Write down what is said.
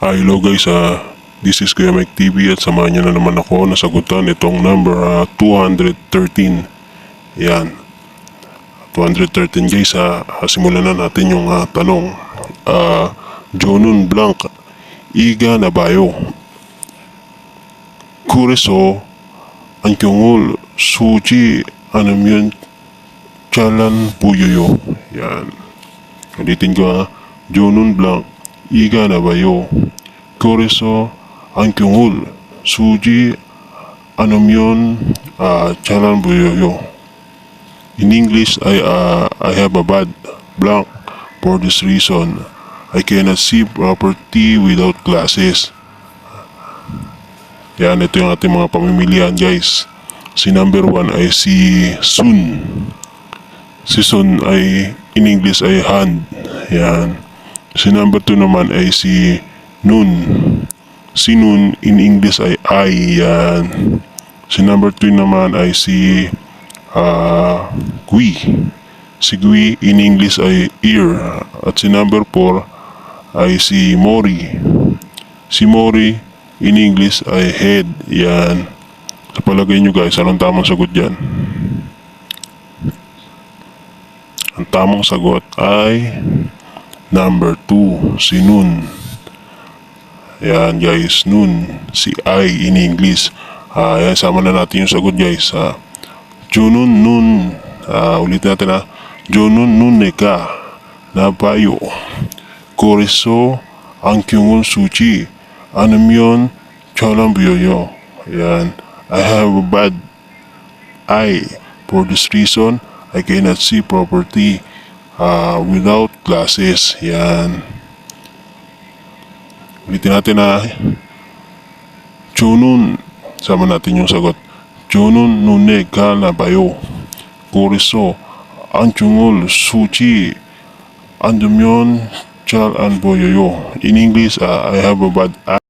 Hello guys, this is Kuya Mike TV at samahan niyo na naman ako na sagutan itong number 213. Yan, 213 guys. Simulan na natin yung tanong. Jonun Blanc, Iga Nabayo, Kureso, Ankyungul, Suji, Anamyun, Chalan Puyoyo. Yan, ulitin ko Jonun Blanc, Iga Nabayo, Kureso, Ankyungul, Suji, Anomyon, Chalan Puyoyo. In English, I have a bad blank. For this reason, I cannot see property without glasses. Yan, ito yung ating mga pamimilian guys. Si number 1 ay si Sun. Si Sun ay in English ay hand. Yan. Si number 2 naman ay si Nun. Si Nun in English ay I. Yan. Si number 3 naman ay si Gui. Si Gui in English ay ear. At si number 4 ay si Mori. Si Mori in English ay head. Yan. Sa palagay nyo guys, anong tamang sagot dyan? Ang tamang sagot ay number 2, si Nun. Yan guys, Nun. Si I in English. Yan, sama na natin yung sagot guys. Junun Nun. Ulitin natin Jonun Nun Neka Nabayo, Kureso, Ankyungul Suji, Anamyon, Chalan Puyoyo. Yan. I have a bad eye. For this reason, I cannot see property without glasses. Yan. Ulitin natin Jonun. Sama natin yung sagot. Jonun Nune Ka Nabayo, Kureso, Ankyungul Suji, Andomyon, Chalan Puyoyo. In English, I have a bad eye.